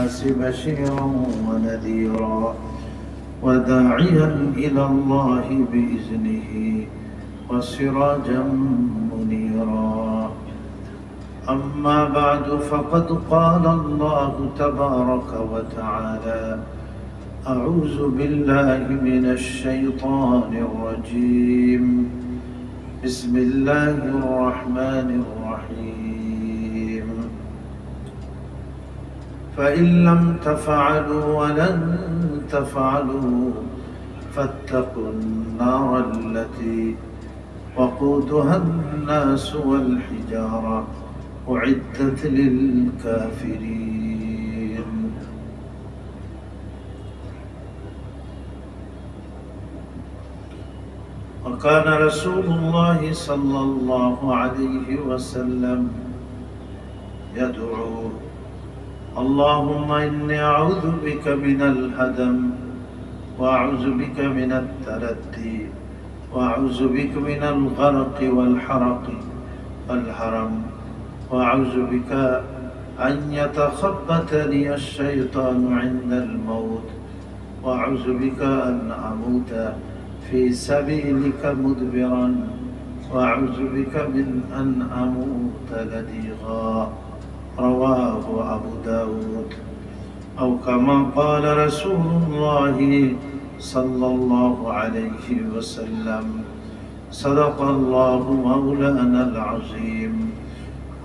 للناس بشيرا ونذيرا وداعيا إلى الله بإذنه وسراجا منيرا. أما بعد فقد قال الله تبارك وتعالى: أعوذ بالله من الشيطان الرجيم. بسم الله الرحمن الرحيم. فإن لم تفعلوا ولن تفعلوا فاتقوا النار التي وقودها الناس والحجارة أعدت للكافرين. وكان رسول الله صلى الله عليه وسلم يدعو: اللهم إني أعوذ بك من الهدم، وأعوذ بك من التردي، وأعوذ بك من الغرق والحرق والهرم، وأعوذ بك أن يتخبطني الشيطان عند الموت، وأعوذ بك أن أموت في سبيلك مدبرا، وأعوذ بك من أن أموت لديغا. رواه أبو داود. أو كما قال رسول الله صلى الله عليه وسلم: صدق الله مولانا العظيم،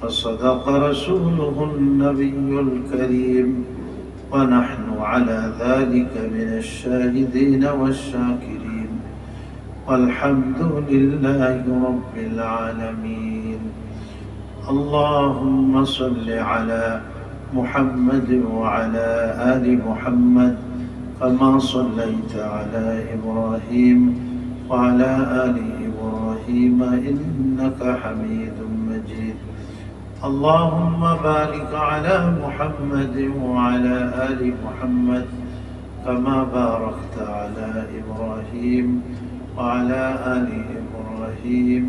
وصدق رسوله النبي الكريم، ونحن على ذلك من الشاهدين والشاكرين، والحمد لله رب العالمين. اللهم صل على محمد وعلى آل محمد كما صليت على إبراهيم وعلى آل إبراهيم إنك حميد مجيد. اللهم بارك على محمد وعلى آل محمد كما باركت على إبراهيم وعلى آل إبراهيم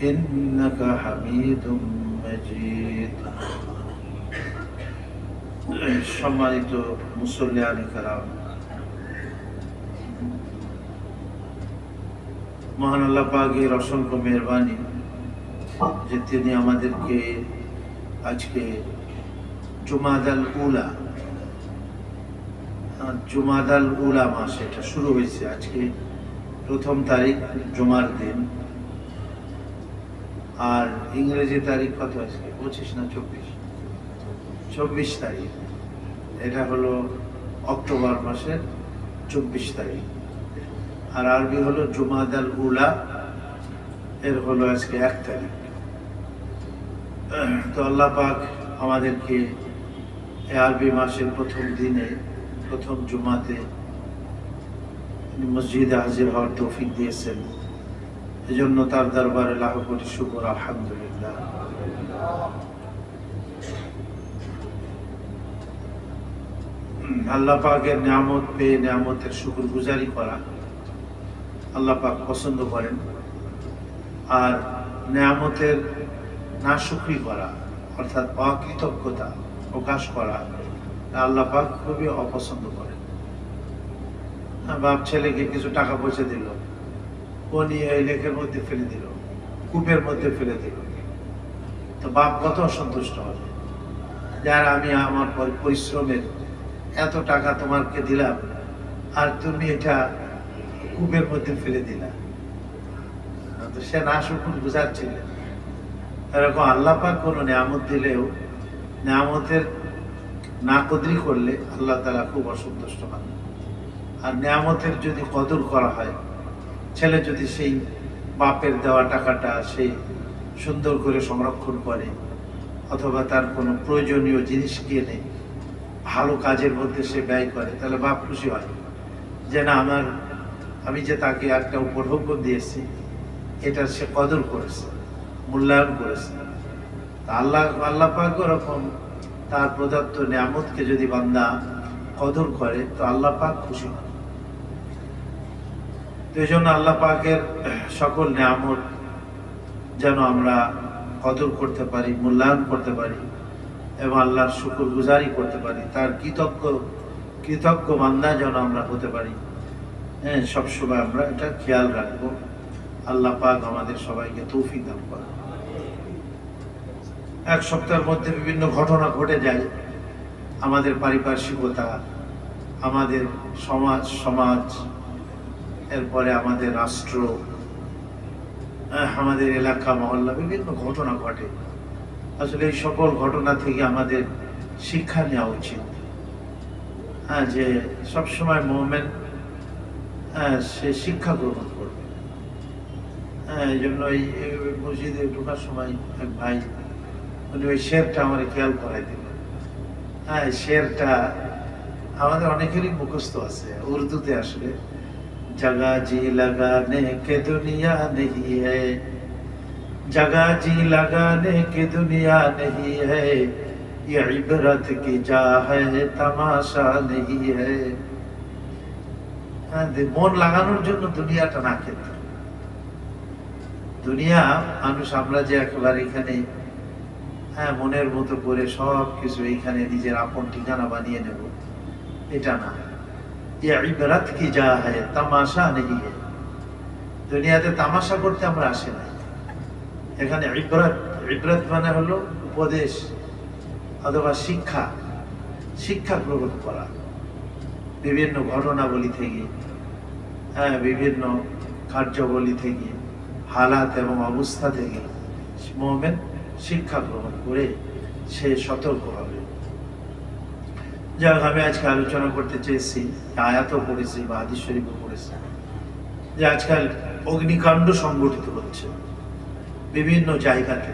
إنك حميد مجيد. সম্মানিত মুসল্লিয়ানে কেরাম, মহান আল্লাহ পাকের অসংখ্য মেহেরবানি যে তিনি আমাদেরকে আজকে জুমাদাল উলা মাস এটা শুরু হয়েছে। আজকে 1 তারিখ জুমার দিন, আর ইংরেজি তারিখ কত আজকে? 25 না 24 তারিখ। এটা হলো অক্টোবর মাসের 24 তারিখ, আর আরবি হলো জুমাদাল উলা, এর হলো আজকে 1 তারিখ। তো আল্লাহ পাক আমাদেরকে এই আরবি মাসের প্রথম দিনে, প্রথম জুমাতে মসজিদে হাজির হওয়ার তৌফিক দিয়েছেন। এজন্য তার দরবারে লাখ কোটি শুকর, আলহামদুলিল্লাহ। আল্লাহ পাকের নিয়ামত পেয়ে নিয়ামতের শুকর গুজারি করা আল্লাহ পাক পছন্দ করেন, আর নিয়ামতের নাশুকরি করা অর্থাৎ অকৃতজ্ঞতা প্রকাশ করা আল্লাহ পাক খুবই অপছন্দ করেন। বাপ ছেলেকে কিছু টাকা পয়সা দিল, ও নিয়ে এই লেকের মধ্যে ফেলে দিল, কূপের মধ্যে ফেলে দিল, তো বাপ কত অসন্তুষ্ট হবে? যার আমি আমার পরিশ্রমের এত টাকা তোমাকে দিলাম, আর তুমি এটা কূপের মধ্যে ফেলে দিলা। তো সে না শুকুর বুঝাচ্ছিলেন। এরকম আল্লাহ পাক কোনো নিয়ামত দিলেও নিয়ামতের না কদরি করলে আল্লাহ তাআলা খুব অসন্তুষ্ট হন। আর নিয়ামতের যদি কদর করা হয়, ছেলে যদি সেই বাপের দেওয়া টাকাটা সেই সুন্দর করে সংরক্ষণ করে, অথবা তার কোনো প্রয়োজনীয় জিনিস কিনে ভালো কাজের মধ্যে সে ব্যয় করে, তাহলে বাপ খুশি হয় যে না, আমি যে তাকে একটা উপঢৌকন দিয়েছি, এটা সে কদর করেছে, মূল্যায়ন করেছে। আল্লাহ পাক ওরকম তার প্রদত্ত নিয়ামতকে যদি বান্দা কদর করে, তো আল্লাহ পাক খুশি হন। তো এই জন্য আল্লাহ পাকের সকল নিয়ামত যেন আমরা কদর করতে পারি, মূল্যায়ন করতে পারি, এবং আল্লাহর শুকর গুজারি করতে পারি, তার কৃতজ্ঞ বান্দা যেন আমরা হতে পারি। হ্যাঁ, সবসময় আমরা এটা খেয়াল রাখবো। আল্লাহ পাক আমাদের সবাইকে তৌফিক দান করেন। এক সপ্তাহের মধ্যে বিভিন্ন ঘটনা ঘটে যায়, আমাদের পারিপার্শ্বিকতা, আমাদের সমাজ, এরপরে আমাদের রাষ্ট্র, আমাদের এলাকা মহল্লা, বিভিন্ন ঘটনা ঘটে। আসলে এই সকল ঘটনা থেকে আমাদের শিক্ষা নেওয়া উচিত। হ্যাঁ, যে সবসময় মুমিন সে শিক্ষা গ্রহণ করবে। হ্যাঁ, এই জন্য এই মসজিদে ঢোকার সময় এক ভাই উনি ওই শেরটা আমার খেয়াল করাই দিল। হ্যাঁ, শেরটা আমাদের অনেকেরই মুখস্থ আছে, উর্দুতে আসলে जगह जी लगाने के दुनिया नहीं है, जगह जी लगाने की दुनिया नहीं है, ये इबरत की जा है तमाशा नहीं है। মন লাগানোর জন্য দুনিয়াটা না খেতে, দুনিয়া মানুষ আমরা যে একেবারে এখানে মনের মতো করে সব কিছু এইখানে নিজের আপন ঠিকানা বানিয়ে নেব, এটা না। ইবরাত কি যা হয় তামাশা নেই। দুনিয়াতে তামাশা করতে আমরা আসি না, এখানে ইবরাত মানে হলো উপদেশ অথবা শিক্ষা গ্রহণ করা। বিভিন্ন ঘটনাবলী থেকে, বিভিন্ন কার্যাবলী থেকে, হালাত এবং অবস্থা থেকে মুমিন শিক্ষা গ্রহণ করে সে সতর্ক হবে। যাক, আমি আজকে আলোচনা করতে চেয়েছি, আয়াতও পড়েছি বা হাদিস শরীফও পড়েছি, যে আজকাল অগ্নিকাণ্ড সংঘটিত হচ্ছে বিভিন্ন জায়গাতে।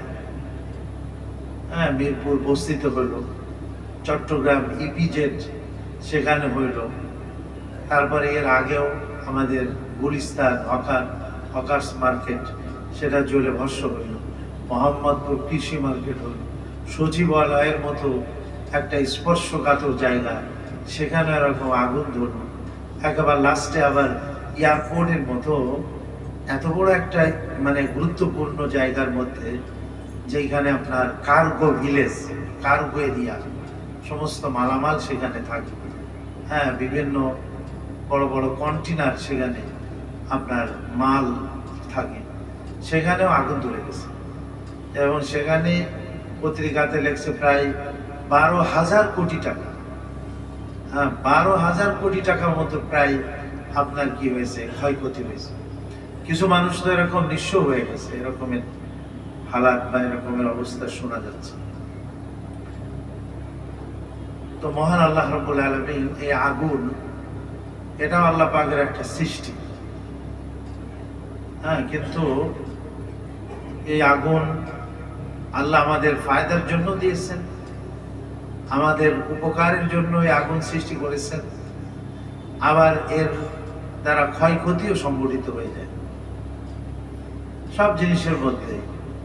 মিরপুর বস্তিতে হইল, চট্টগ্রাম ইপিজেড সেখানে হইল, তারপরে এর আগেও আমাদের গুলিস্তান হকার্স মার্কেট সেটা জ্বলে ভস্ম হইল, মোহাম্মদপুর কৃষি মার্কেট হইল, সচিবালয়ের মতো একটা স্পর্শকাতর জায়গা সেখানে এরকম আগুন ধরল। একেবারে লাস্টে আবার এয়ারপোর্টের মতো এত বড় একটা গুরুত্বপূর্ণ জায়গার মধ্যে, যেখানে আপনার কার্গো ভিলেজ, কার্গো এরিয়া, সমস্ত মালামাল সেখানে থাকে। হ্যাঁ, বিভিন্ন বড় বড় কন্টেনার সেখানে আপনার মাল থাকে, সেখানেও আগুন ধরে গেছে। এবং সেখানে পত্রিকাতে লেখছে প্রায় 12,000 কোটি টাকা। হ্যাঁ, 12,000 কোটি টাকার মতো প্রায় আপনার কি হয়েছে, ক্ষয়ক্ষতি হয়েছে। কিছু মানুষ তো এরকম নিঃস্ব হয়ে গেছে, এরকমের হালাত বা এরকমের অবস্থা শোনা যাচ্ছে। তো মহান আল্লাহ রাব্বুল আলামিন এই আগুন, এটাও আল্লাহ পাকের একটা সৃষ্টি। হ্যাঁ, কিন্তু এই আগুন আল্লাহ আমাদের ফায়দার জন্য দিয়েছেন, আমাদের উপকারের জন্য এই আগুন সৃষ্টি করেছেন। আবার এর দ্বারা ক্ষয়ক্ষতিও সংঘটিত হয়ে যায়। সব জিনিসের মধ্যে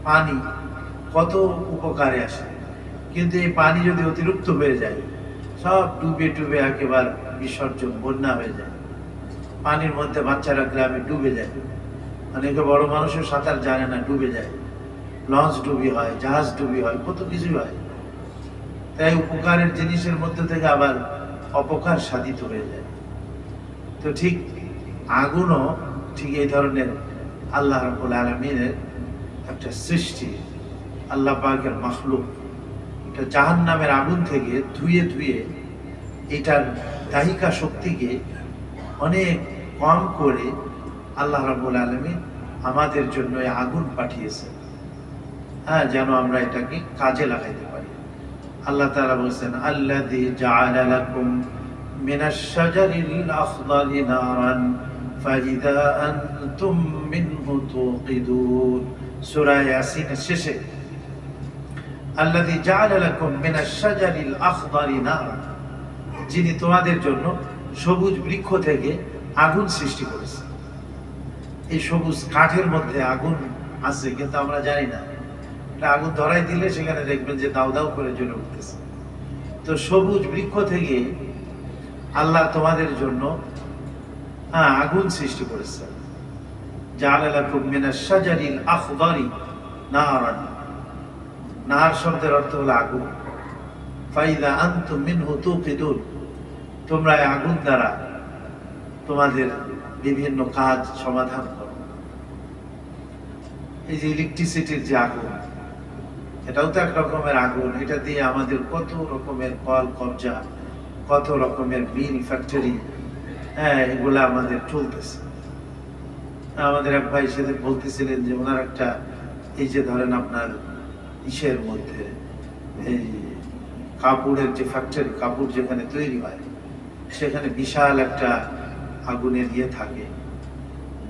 পানি কত উপকারে আসে, কিন্তু এই পানি যদি অতিরিক্ত হয়ে যায়, সব ডুবে একেবারে বিসর্জন, বন্যা হয়ে যায়। পানির মধ্যে বাচ্চারা গ্রামে ডুবে যায়, অনেকে বড় মানুষের সাঁতার জানে না, ডুবে যায়। লঞ্চ ডুবি হয়, জাহাজ ডুবি হয়, কত কিছু হয়। তাই উপকারের জিনিসের মধ্যে থেকে আবার অপকার সাধিত হয়ে যায়। তো ঠিক আগুনও ঠিক এই ধরনের আল্লাহ রাব্বুল আলামিনের একটা সৃষ্টি, আল্লাহ পাকের মাখলুক। এটা জাহান্নামের আগুন থেকে ধুয়ে এটার দাহিকা শক্তিকে অনেক কম করে আল্লাহ রাব্বুল আলামিন আমাদের জন্য এই আগুন পাঠিয়েছেন। হ্যাঁ, যেন আমরা এটাকে কাজে লাগাইতে পারি। আল্লাহ তাআলা বলেন, আল্লাযী জাআলা লাকুম মিনাশ শাজারিল আখদারি নারান ফাইযা আনতুম মিনহু তুকিদুন। সূরা ইয়াসিনের শেষে আল্লাযী জাআলা লাকুম মিনাশ শাজারিল আখদারি নারান, যিনি তোমাদের জন্য সবুজ বৃক্ষ থেকে আগুন সৃষ্টি করেছেন। এই সবুজ কাঠের মধ্যে আগুন আছে, কিন্তু আমরা জানি না। আগুন ধরাই দিলে সেখানে দেখবেন যে দাউ দাউ করে জ্বলে উঠতেছে। তো সবুজ বৃক্ষ থেকে আল্লাহ তোমাদের জন্য আগুন সৃষ্টি করেছেন। জাআলা লাকুম মিনাশ শাজারিল আখদারি নারান। নার শব্দের অর্থ হলো আগুন। ফাইদা আনতুম মিনহু তুকিদুন, তোমরা এই আগুন দ্বারা তোমাদের বিভিন্ন কাজ সমাধান করো। এই যে ইলেকট্রিসিটির যে আগুন, এটাও তো এক রকমের আগুন। এটা দিয়ে আমাদের কত রকমের কল কবজা, কত রকমের মিল ফ্যাক্টরি, এগুলা আমাদের চলতেছে। আমাদের এক ভাই সেদিন বলতেছিলেন যে ওনার একটা, এই যে ধরেন আপনার ইসের মধ্যে এই কাপড়ের যে ফ্যাক্টরি, কাপড় যেখানে তৈরি হয়, সেখানে বিশাল একটা আগুনের ইয়ে থাকে,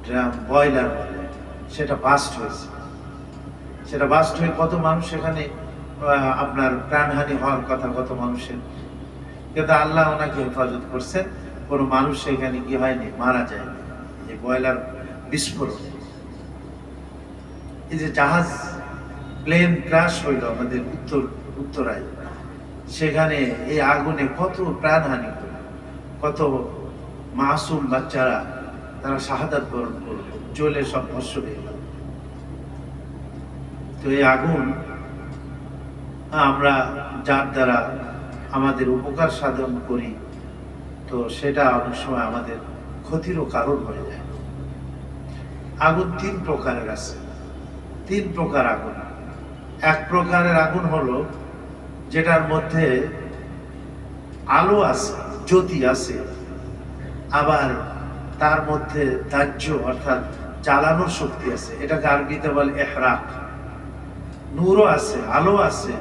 ড্রাম, বয়লার বলে, সেটা বাস্ট হয়েছে। সেটা বাস্ট হয়ে কত মানুষ সেখানে আপনার প্রাণহানি হওয়ার কথা, কত মানুষের। কিন্তু আল্লাহ ওনাকে হেফাজত করছেন, কোনো মানুষ সেখানে কি হয়নি, মারা যায়নি এই বয়লার বিস্ফোরণ। এই যে জাহাজ, প্লেন ক্র্যাশ হইল আমাদের উত্তরায়, সেখানে এই আগুনে কত প্রাণহানি হলো, কত মাসুম বাচ্চারা তারা শাহাদাত বরণ করলো, জ্বলে সব ভস্ম হয়ে গেল। তো এই আগুন আমরা যার দ্বারা আমাদের উপকার সাধন করি, তো সেটা অনেক সময় আমাদের ক্ষতিরও কারণ হয়ে যায়। আগুন তিন প্রকারের আছে, তিন প্রকার আগুন। এক প্রকারের আগুন হলো যেটার মধ্যে আলো আছে, জ্যোতি আছে, আবার তার মধ্যে দাহ্য অর্থাৎ জ্বালানোর শক্তি আছে, এটাকে আরবিতে বলে ইহরাক। নূরও আছে, আলো আছে,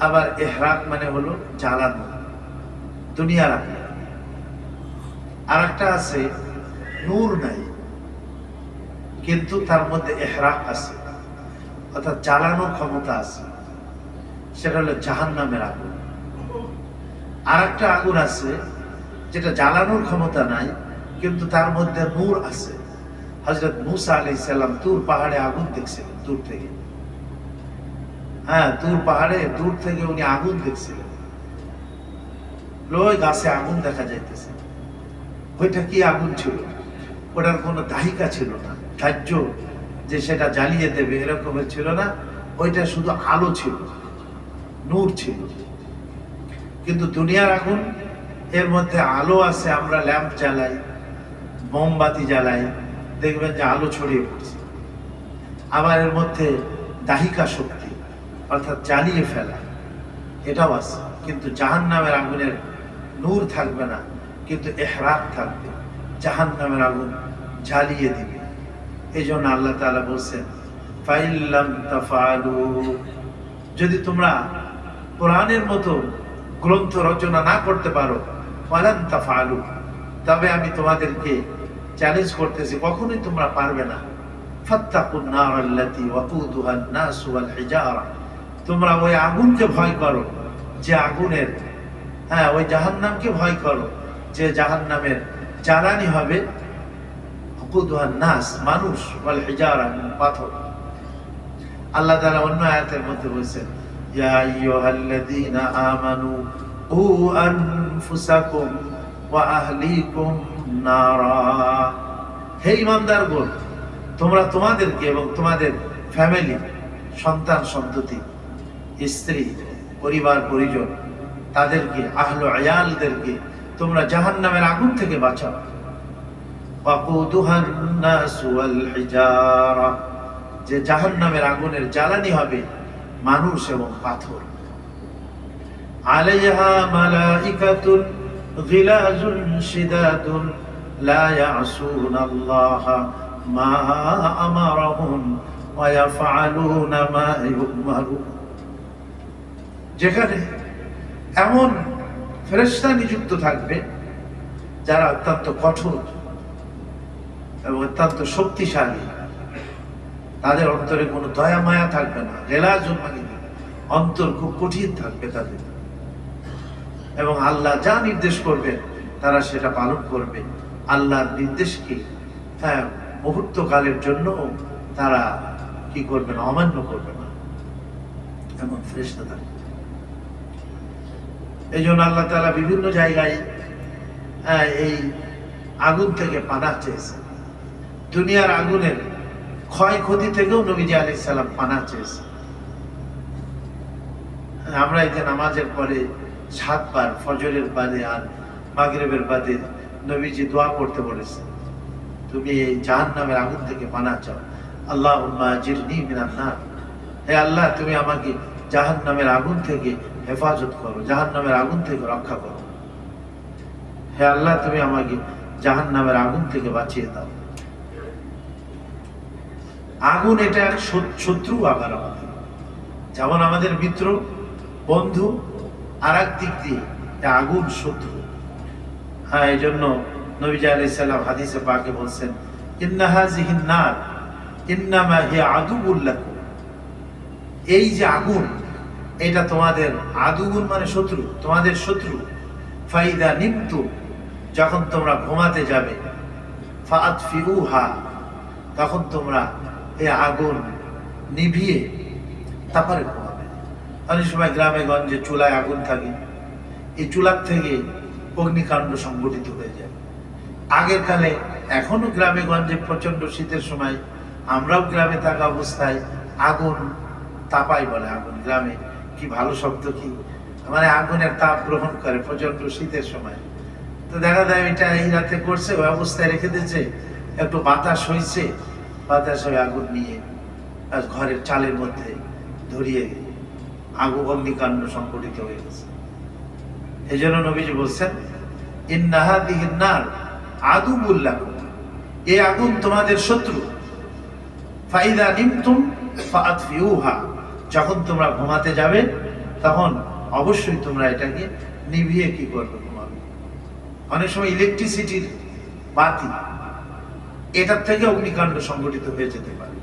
আবার ইহরাক মানে হলো জ্বালানো, দুনিয়ার আগে। আর একটা আছে নূর নাই, কিন্তু তার মধ্যে ইহরাক আছে, অর্থাৎ জ্বালানোর ক্ষমতা আছে, সেটা হলো জাহান্নামের আগুন। আর একটা আগুন আছে যেটা জ্বালানোর ক্ষমতা নাই, কিন্তু তার মধ্যে নূর আছে। হযরত মূসা আলাইহিস সালাম তুর পাহাড়ে আগুন দেখছিলেন দূর থেকে। তুর পাহাড়ে দূর থেকে উনি আগুন দেখছিলেন। ওই গাছে আগুন দেখা যাইতেছে। ওইটা কি আগুন ছিল? ওটার কোনো দাহিকা ছিল না, ধার্য যে সেটা জ্বালিয়ে দেবে এরকমের ছিল না। ওইটা শুধু আলো ছিল, নূর ছিল। কিন্তু দুনিয়ার আগুন, এর মধ্যে আলো আছে, আমরা ল্যাম্প জ্বালাই, মোমবাতি জ্বালাই, দেখবেন যে আলো ছড়িয়ে পড়ছে। আবার এর মধ্যে দাহিকা শক্তি অর্থাৎ জ্বালিয়ে ফেলা, এটাও আছে। কিন্তু জাহান্নামের আগুনের নূর থাকবে না, কিন্তু ইহরাক থাকবে, জাহান্নামের আগুন জ্বালিয়ে দিবে। এই জন্য আল্লাহ তাআলা বলছেন ফাইল্লাম তাফআলু, যদি তোমরা কোরআনের মতো গ্রন্থ রচনা না করতে পারো, ফালান তাফআলু, তবে আমি তোমাদেরকে চ্যালেঞ্জ করতেছি, কখনোই তোমরা পারবে না। ফাত্তাকুন নার আল্লাতী ওয়াকুদুহা আন-নাস ওয়াল হিজারা, তোমরা ওই আগুনকে ভয় করো যে আগুনের, ওই জাহান্নামকে ভয় করো যে জাহান্নামের জ্বালানি হবে ওয়াকুদুহা আন-নাস, মানুষ, ওয়াল হিজারা, পাথর। আল্লাহ তাআলা অন্য আয়াতের মধ্যে বলেছেন ইয়া আইয়ুহাল্লাযীনা আমানু কু আনফুসাকুম ওয়া আহলিকুম নারা, হে ঈমানদারগণ, তোমরা তোমাদেরকে এবং তোমাদের ফ্যামিলি, সন্তান সন্ততি, স্ত্রী, পরিবার পরিজন, তাদেরকে, আহলে আয়ালদেরকে তোমরা জাহান্নামের আগুন থেকে বাঁচাও। ওয়াকুদুহান নাস ওয়াল হিজারা, যে জাহান্নামের আগুনের জ্বালানি হবে মানুষ এবং পাথর। আলাইহা মালাইকাতুন গিলাজুন শিদাদুন লা ইয়াসুনাল্লাহা মা আমারাহুম ওয়া ইয়াফআলুনা মা ইউমারুন, যেখানে এমন ফেরেশতা নিযুক্ত থাকবে যারা অত্যন্ত কঠোর এবং অত্যন্ত শক্তিশালী, তাদের অন্তরে কোনো দয়া মায়া থাকবে না। গিলাজুন মানে অন্তর খুব কঠিন থাকবে তাদের, এবং আল্লাহ যা নির্দেশ করবেন তারা সেটা পালন করবে। আল্লাহর নির্দেশকে মুহূর্তকালের জন্য তারা কি করবে না, অমান্য করবে না, এমন ফেরেশতা থাকবে। এই জন্য আল্লাহ তাআলা বিভিন্ন জায়গায় এই আগুন থেকে পানাহ চেয়েছে। দুনিয়ার আগুনের ক্ষয়ক্ষতি থেকেও নবীজি আলাইহিস সালাম পানাহ চেয়েছে। আমরা এই যে নামাজের পরে 7 বার ফজরের বাদে আর মাগরিবের বাদে নবীজি দোয়া করতে বলেছেন, তুমি এই জাহান্নামের আগুন থেকে পানা চাও। আল্লাহুম্মা আজিরনি মিনান নার, হে আল্লাহ তুমি আমাকে জাহান্নামের আগুন থেকে হেফাজত করো, জাহান্নামের আগুন থেকে রক্ষা করো। হে আল্লাহ তুমি আমাকে জাহান্নামের আগুন থেকে বাঁচিয়ে দাও। আগুন এটা এক শত্রু, আবার আমাদের যেমন আমাদের মিত্র বন্ধু, আর এক দিক দিয়ে আগুন শত্রু। হ্যাঁ, এই জন্য নবীজি আলাইহিস সালাম হাদিসে পাকে বলছেন, ইন্না হাযিহিন নার ইন্নামা হিয়া আদুউল লাকুম, এই যে আগুন এটা তোমাদের, আদুউন মানে শত্রু, তোমাদের শত্রু। ফাইদা নিমতু, যখন তোমরা ঘুমাতে যাবে, ফাআতফিউহা, তখন তোমরা এই আগুন নিভিয়ে তারপরে ঘুমাবে। অনেক সময় গ্রামে গঞ্জে চুলায় আগুন থাকে, এই চুলার থেকে অগ্নিকাণ্ড সংঘটিত হয়ে যায়। আগের কালে, এখনো গ্রামে গঞ্জে প্রচন্ড শীতের সময় আমরাও গ্রামে থাকা অবস্থায় আগুন তাপাই বলে, আগুন গ্রামে কি ভালো শব্দ, কি মানে আগুনের তাপ গ্রহণ করে প্রচন্ড শীতের সময়। তো দেখা যায় এটা এই রাতে করছে, ওই অবস্থায় রেখে দিয়েছে, একটু বাতাস হয়েছে, বাতাস হয়ে আগুন নিয়ে ঘরের চালের মধ্যে ধরিয়ে আগুন, অগ্নিকাণ্ড সংঘটিত হয়ে গেছে। এই জন্য নবীজি বলছেন, ইন্না হাযিহিন নার আদুউল লাকুম, এই আগুন তোমাদের শত্রু। ফাইদা নিমতুম ফাআতফিউহা, যখন তোমরা ঘুমাতে যাবে তখন অবশ্যই তোমরা এটাকে নিভিয়ে কি করবে, ঘুমাবে। অনেক সময় ইলেকট্রিসিটির বাতি, এটার থেকে অগ্নিকাণ্ড সংঘটিত হয়ে যেতে পারে।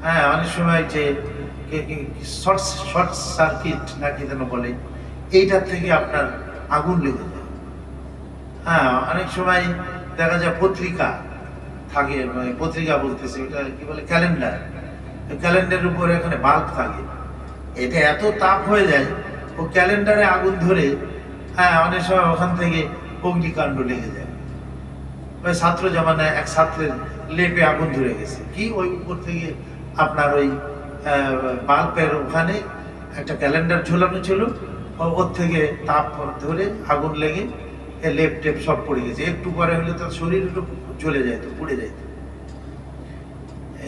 হ্যাঁ, অনেক সময় যে শর্ট সার্কিট নাকি যেন বলে, এইটার থেকে আপনার আগুন লেগে যায়। হ্যাঁ, অনেক সময় দেখা যায় পত্রিকা থাকে, পত্রিকা বলতেছে এটা কি বলে, ক্যালেন্ডার, ক্যালেন্ডারের উপরে এখানে বাল্ব থাকে, এটা এত তাপ হয়ে যায় ও ক্যালেন্ডারে আগুন ধরে, হ্যাঁ অনেক সময় ওখান থেকে অগ্নিকাণ্ড লেগে যায়। ওই ছাত্র জামানায় এক ছাত্রের লেপে আগুন ধরে গেছে, কি ওই উপর থেকে আপনার ওই বাল্বের ওখানে একটা ক্যালেন্ডার ঝোলানো ছিল, ওর থেকে তাপ ধরে আগুন লেগে লেপ টেপ সব পড়ে গেছে। একটু পরে হলে তার শরীর একটু জ্বলে যেত, পুড়ে যেত।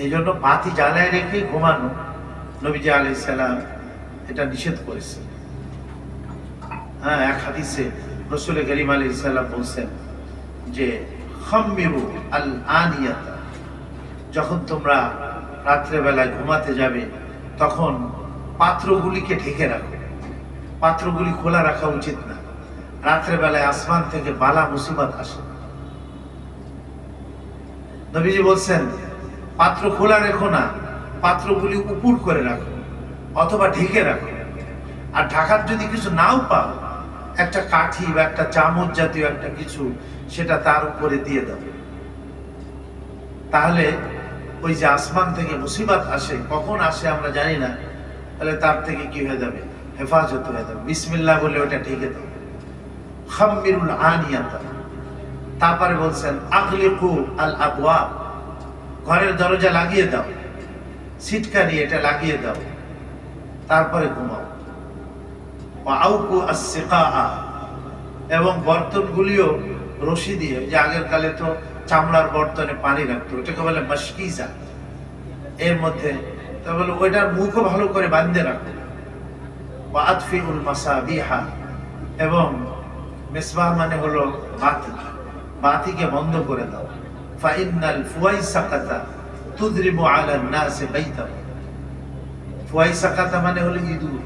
এই জন্য বাতি জ্বালায় রেখে ঘুমানো নবীজি আলাইহিস সালাম এটা নিষেধ করেছে। হ্যাঁ, এক হাদিসে রাসূল কারীম আলাইহিস সালাম বলছেন যে, খাম্মিরু আল আনিয়াতা, যখন তোমরা রাত্রে বেলায় ঘুমাতে যাবে তখন পাত্রগুলিকে ঢেকে রাখো, পাত্রগুলি খোলা রাখা উচিত না। রাত্রে বেলায় আসমান থেকে বালা মুসিবত আসে। নবীজি বলছেন, পাত্র খোলা রেখো না, পাত্রগুলি উপর করে রাখো অথবা ঢেকে রাখো। আর ঢাকার যদি কিছু নাও পাও, একটা কাঠি বা একটা চামচ জাতীয় একটা কিছু, সেটা তার উপরে দিয়ে দাও। তাহলে ওই যে আসমান থেকে মুসিবত আসে, কখন আসে আমরা জানি না, তাহলে তার থেকে কি হয়ে যাবে, হেফাজত হয়ে যাবে। বিসমিল্লাহ বলে ওটা ঢেকে দাও। খাম্মিরুল আনিয়াতা, তারপরে বলছেন আগলিকু আল আবওয়াব, ঘরের দরজা লাগিয়ে দাও, সিটকানি এটা লাগিয়ে দাও, তারপরে ঘুমাও। ওয়াউকু আস-সিকাআ, এবং বর্তনগুলিও রশি দিয়ে, যে আগের কালে তো চামড়ার বর্তনে পানি রাখতো, ওটাকে বলে মাশকিজা, এর মধ্যে তা বলে ওইটার মুখও ভালো করে বাঁধে রাখো। ওয়াতফিউল মাসাবিহা, এবং মিসবাহ মানে হলো বাতি, বাতিকে বন্ধ করে দাও। ফাইন্নাল ফুয়াইসাকাতা তুদরিবু আলা নাসি বাইতাহু, ফুয়াইসাকাতা মানে হলো ইঁদুর।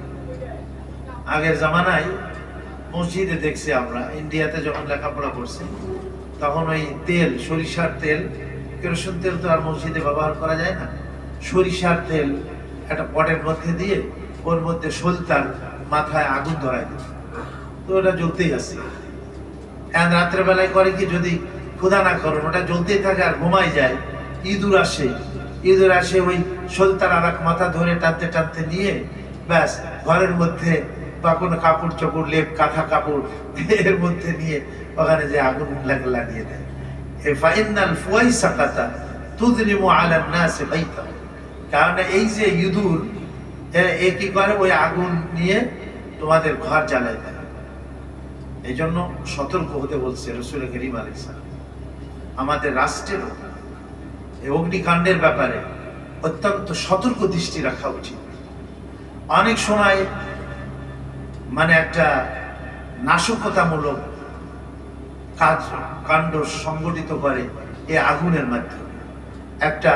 আগের জামানায় মসজিদে দেখছি আমরা, ইন্ডিয়াতে যখন লেখাপড়া করছি তখন ওই তেল, সরিষার তেল, কেরোসিন তেল তো আর মসজিদে ব্যবহার করা যায় না, সরিষার তেল একটা পটের মধ্যে দিয়ে ওর মধ্যে সলতার মাথায় আগুন ধরাই দিত, তো ওটা জ্বলতেই আছে। এখন রাত্রে বেলায় করে কি, যদি ক্ষুধা না করুন ওটা জ্বলতেই থাকে আর ঘুমাই যায়, ইঁদুর আসে, ইঁদুর আসে ওই সলতার আর এক মাথা ধরে টানতে টানতে নিয়ে ব্যাস ঘরের মধ্যে বা কোনো কাপড় চোপড়, লেপ কাঁথা কাপড় এর মধ্যে নিয়ে ওখানে যে আগুন লাগিয়ে দেয়। ফাইন্নাল ফুয়াইসাকাতা তুদরিমু আলা নাসি বাইতাহু, কারণ এই যে ইঁদুর এ কি করে, ওই আগুন নিয়ে তোমাদের ঘর জ্বালায় দেয়। এই জন্য সতর্ক হতে বলছে রাসূল কারীম আলাইহিস সালাম। আমাদের রাষ্ট্রের এই অগ্নিকাণ্ডের ব্যাপারে অত্যন্ত সতর্ক দৃষ্টি রাখা উচিত। অনেক সময় মানে একটা নাশকতামূলক কাণ্ড সংগঠিত করে এই আগুনের মাধ্যমে। একটা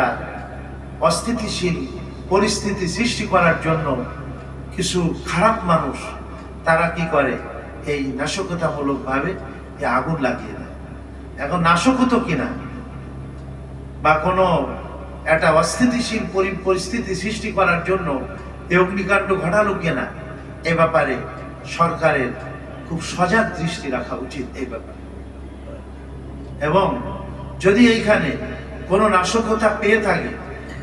অস্থিতিশীল পরিস্থিতি সৃষ্টি করার জন্য কিছু খারাপ মানুষ তারা কি করে, এই নাশকতামূলক ভাবে এই আগুন লাগিয়ে দেয়। এখন নাশকতা কিনা বা কোনো একটা অস্থিতিশীল পরিস্থিতি সৃষ্টি করার জন্য এই অগ্নিকাণ্ড ঘটালো কিনা, এ ব্যাপারে সরকারের খুব সজাগ দৃষ্টি রাখা উচিত এই ব্যাপারে। এবং যদি এইখানে কোনো নাশকতা পেয়ে থাকে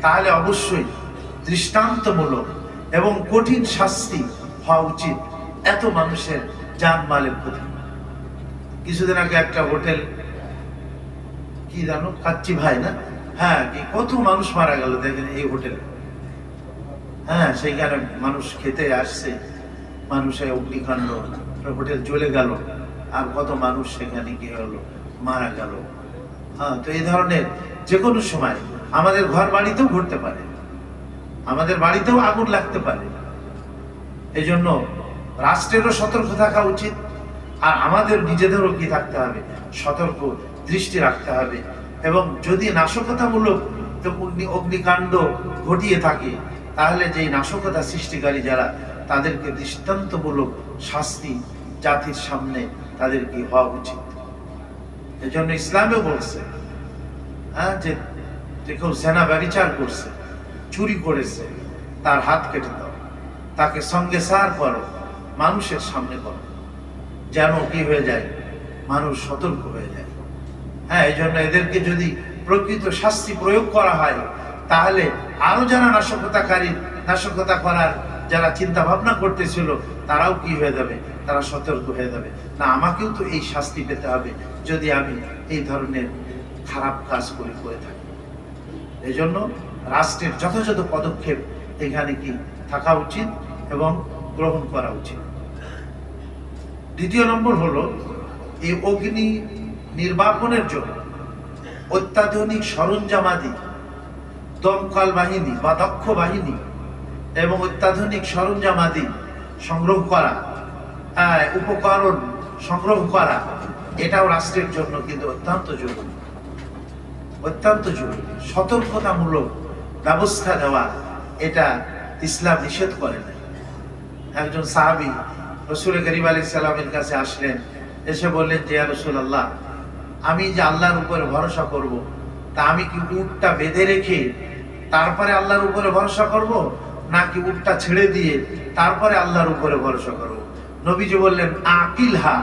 তাহলে অবশ্যই দৃষ্টান্তমূলক এবং কঠিন শাস্তি হওয়া উচিত এত মানুষের জানমালের ক্ষতি। কিছুদিন আগে একটা হোটেল, কি জানো, কাচ্চি ভাই না, হ্যাঁ, কি কত মানুষ মারা গেল দেখেন এই হোটেলে। হ্যাঁ, সেইখানে মানুষ খেতে আসছে, মানুষের অগ্নিকাণ্ড, হোটেল জ্বলে গেল, আর কত মানুষ সেখানে কি হলো, মারা গেল। হ্যাঁ, তো এই ধরনের যে কোনো সময় আমাদের ঘর বাড়িতেও ঘটতে পারে, আমাদের বাড়িতেও আগুন লাগতে পারে। এই জন্য রাষ্ট্রেরও সতর্ক থাকা উচিত, আর আমাদের নিজেদেরও কি থাকতে হবে, সতর্ক দৃষ্টি রাখতে হবে। এবং যদি নাশকতামূলক অগ্নিকাণ্ড ঘটিয়ে থাকে তাহলে যে নাশকতা সৃষ্টিকারী যারা, তাদেরকে দৃষ্টান্তমূলক শাস্তি জাতির সামনে তাদেরকে হওয়া উচিত। এই জন্য ইসলামেও বলছে, হ্যাঁ, যে কেউ জেনা ব্যভিচার করছে, চুরি করেছে, তার হাত কেটে দাও, তাকে সঙ্গে সার করো, মানুষের সামনে করো, যেন কি হয়ে যায়, মানুষ সতর্ক হয়ে যায়। হ্যাঁ, এই জন্য এদেরকে যদি প্রকৃত শাস্তি প্রয়োগ করা হয় তাহলে আরো যারা নাশকতা করার যারা চিন্তা ভাবনা করতেছিল তারাও কি হয়ে যাবে, তারা সতর্ক হয়ে যাবে, না আমাকেও তো এই শাস্তি পেতে হবে যদি আমি এই ধরনের খারাপ কাজ করে থাকি। এই জন্য রাষ্ট্রের যথাযথ পদক্ষেপ এখানে কি থাকা উচিত এবং গ্রহণ করা উচিত। দ্বিতীয় নম্বর হলো, এই অগ্নি নির্বাপনের জন্য অত্যাধুনিক সরঞ্জামাদি, দমকল বাহিনী বা দক্ষ বাহিনী এবং অত্যাধুনিক সরঞ্জামাদি সংগ্রহ করা, উপকরণ সংগ্রহ করা, এটাও রাষ্ট্রের জন্য কিন্তু অত্যন্ত জরুরি, অত্যন্ত জরুরি। সতর্কতামূলক ব্যবস্থা দেওয়া, এটা ইসলাম নিষেধ করে না। একজন সাহাবী রাসূল কারীম আলাইহিস সালামের কাছে আসলেন, এসে বললেন যে ইয়া রাসূলুল্লাহ, আমি যে আল্লাহর উপরে ভরসা করব, তা আমি কি উটটা বেঁধে রেখে তারপরে আল্লাহর উপরে ভরসা করব, নাকি উটটা ছেড়ে দিয়ে তারপরে আল্লাহর উপরে ভরসা করব? নবীজি বললেন, আকিলহা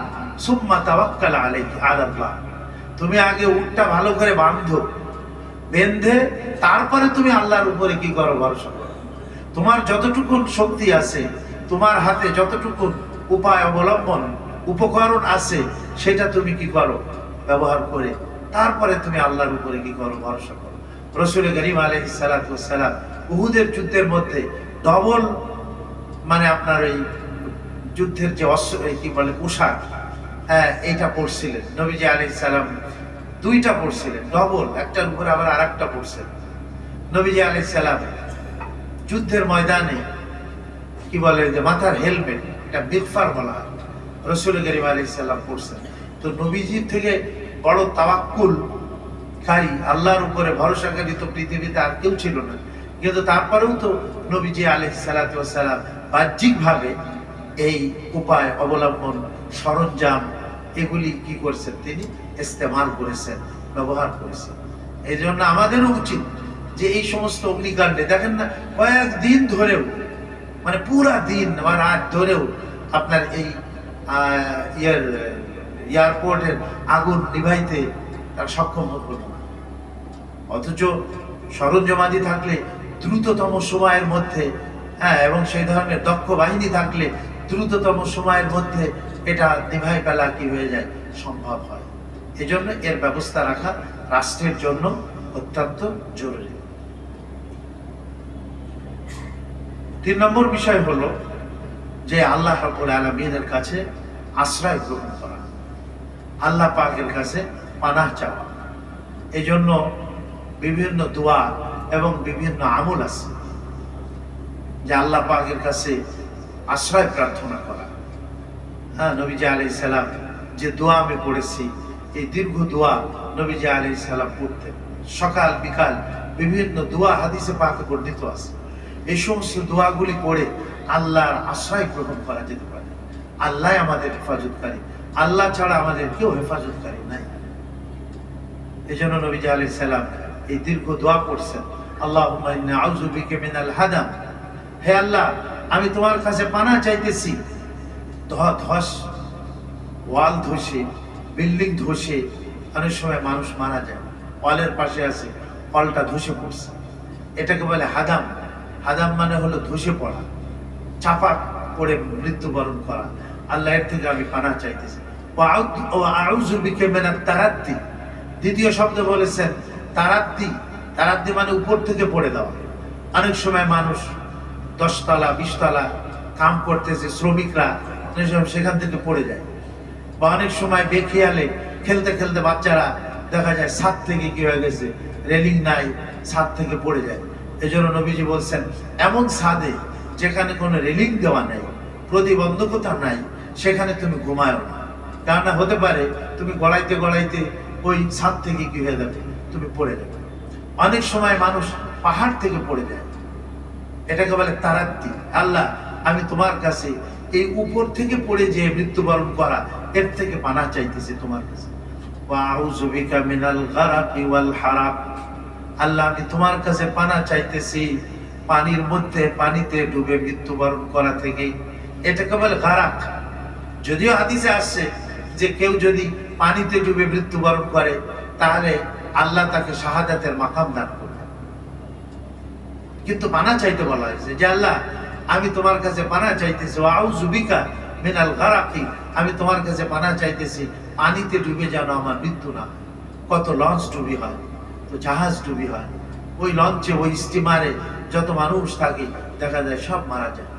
সুম্মা তাওয়াক্কাল আলাইহি আলাল্লাহ, তুমি আগে উটটা ভালো করে বাঁধো, বেঁধে তারপরে তুমি আল্লাহর উপরে কি করো, ভরসা করো। তোমার যতটুকু শক্তি আছে, তোমার হাতে যতটুকু উপায় অবলম্বন উপকরণ আছে, সেটা তুমি কি করো, ব্যবহার করে তারপরে তুমি আল্লাহর উপরে কি করো, ভরসা করো। রাসূল কারীম আলাইহিস সালাতু ওয়াস সালাম উহুদের যুদ্ধের মধ্যে ডবল, মানে আপনার এই যুদ্ধের যে অস্ত্র, কি বলে, পোশাক, হ্যাঁ, এইটা পরছিলেন নবীজি আলাইহিস সালাম, দুইটা পরছিলেন ডবল, একটার উপরে আবার আরেকটা পরছিলেন। নবীজি আলাইহিস সালাম যুদ্ধের ময়দানে কি বলে, যে মাথার হেলমেট, এটা বিগফার বলা হয়, রাসূল কারীম আলাইহিস সালাম পরছেন। তো নবীজির থেকে বড় তাওয়াক্কুলকারী, আল্লাহর উপরে ভরসাকারী তো পৃথিবীতে আর কেউ ছিল না। কিন্তু তারপরেও তো নবীজি আলাইহিস সালাতু ওয়াস সালাম বাহ্যিকভাবে এই উপায় অবলম্বন, সরঞ্জাম, এগুলি কি করছেন, তিনি ইস্তেমাল করেছেন, ব্যবহার করেছেন। এই জন্য আমাদেরও উচিত যে এই সমস্ত অগ্নিকাণ্ডে, দেখেন না, কয়েকদিন ধরেও, মানে পুরা দিন বা রাত ধরেও আপনার এই এয়ারপোর্টের আগুন নিভাইতে তার সক্ষম হতো না। অথচ সরঞ্জামাদি থাকলে দ্রুততম সময়ের মধ্যে, হ্যাঁ, এবং সেই ধরনের দক্ষ বাহিনী থাকলে দ্রুততম সময়ের মধ্যে এটা নিভাই ফেলা কি হয়ে যায়, সম্ভব হয়। এজন্য এর ব্যবস্থা রাখা রাষ্ট্রের জন্য অত্যন্ত জরুরি। 3 নম্বর বিষয় হলো, যে আল্লাহ রাব্বুল আলামিনের কাছে আশ্রয় গ্রহণ করা, আল্লাহ পাকের কাছে পানাহ চাওয়া। এই জন্য বিভিন্ন দোয়া এবং বিভিন্ন আমল আছে যে আল্লাহ পাকের কাছে আশ্রয় প্রার্থনা করা। হ্যাঁ, নবীজি আলাইহিস সালাম যে দোয়া আমি পড়েছি, এই দীর্ঘ দোয়া নবীজি আলাইহিস সালাম পড়তেন। সকাল বিকাল বিভিন্ন দোয়া হাদিসে পাকে বর্ণিত আছে। এই সমস্ত দোয়াগুলি পড়ে আল্লাহর আশ্রয় গ্রহণ করা যেতে পারে। আল্লাহ আমাদের হেফাজতকারী, আল্লাহ ছাড়া আমাদের কেউ হেফাজতকারী নাই। এই জন্য নবীজি আলাইহিস সালাম এই দীর্ঘ দোয়া পড়ছেন, আল্লাহুম্মা ইন্নী আউযু বিকা মিনাল হাদাম, হে আল্লাহ আমি তোমার কাছে পানাহ চাইতেছি ধস, ওয়াল ধসে, বিল্ডিং ধসে, অনেক সময় মানুষ মারা যায়, ওয়ালের পাশে আছে, ওয়ালটা ধসে পড়ছে, এটাকে বলে হাদাম। হাদাম মানে হলো ধসে পড়া, চাপা পড়ে মৃত্যুবরণ করা। আল্লাহ এর থেকে আমি পানাহ চাইতেছি। ওয়া আউযু বিকা মিনাত তারাদ্দি, দ্বিতীয় শব্দ বলেছেন তারাদ্দি। তারাদ্দি মানে উপর থেকে পড়ে দেওয়া। অনেক সময় মানুষ 10 তলা 20 তলা কাম করতেছে, শ্রমিকরা সেখান থেকে পড়ে যায়। বা অনেক সময় বেখেয়ালে খেলতে খেলতে বাচ্চারা দেখা যায় ছাদ থেকে কি হয়ে গেছে, রেলিং নাই, ছাদ থেকে পড়ে যায়। এই জন্য নবীজি বলছেন এমন ছাদে যেখানে কোনো রেলিং দেওয়া নেই, প্রতিবন্ধকতা নাই, সেখানে তুমি ঘুমায়ো না। কেননা হতে পারে তুমি গড়াইতে গড়াইতে ওই ছাদ থেকে কি হয়ে যাবে, তুমি পড়ে যাবে। অনেক সময় মানুষ পাহাড় থেকে পড়ে যায়, এটাকে বলে তারাদ্দি। আল্লাহ আমি তোমার কাছে এই উপর থেকে পড়ে যে মৃত্যুবরণ করা, এর থেকে পানাহ চাইতেছি তোমার কাছে। ওয়া আউযু বিকা মিনাল গারাকি ওয়াল হারাক, আল্লাহ আমি তোমার কাছে পানাহ চাইতেছি পানির মধ্যে, পানিতে ডুবে মৃত্যুবরণ করা থেকে। এটাকে বলে গারাক। যদিও হাদিসে আসছে যে কেউ যদি পানিতে ডুবে মৃত্যুবরণ করে তাহলে আল্লাহ তাকে শাহাদাতের মাকাম দান করবে, কিন্তু পানাহ চাইতে বলা হয়েছে যে আল্লাহ আমি তোমার কাছে পানাহ চাইতেছি। ওয়া আউযু বিকা মিনাল গারাকি, আমি তোমার কাছে পানাহ চাইতেছি পানিতে ডুবে যেন আমার মৃত্যু না। কত লঞ্চ ডুবি হয়, তো জাহাজ ডুবি হয়, ওই লঞ্চে ওই স্টিমারে যত মানুষ থাকে দেখা যায় সব মারা যায়।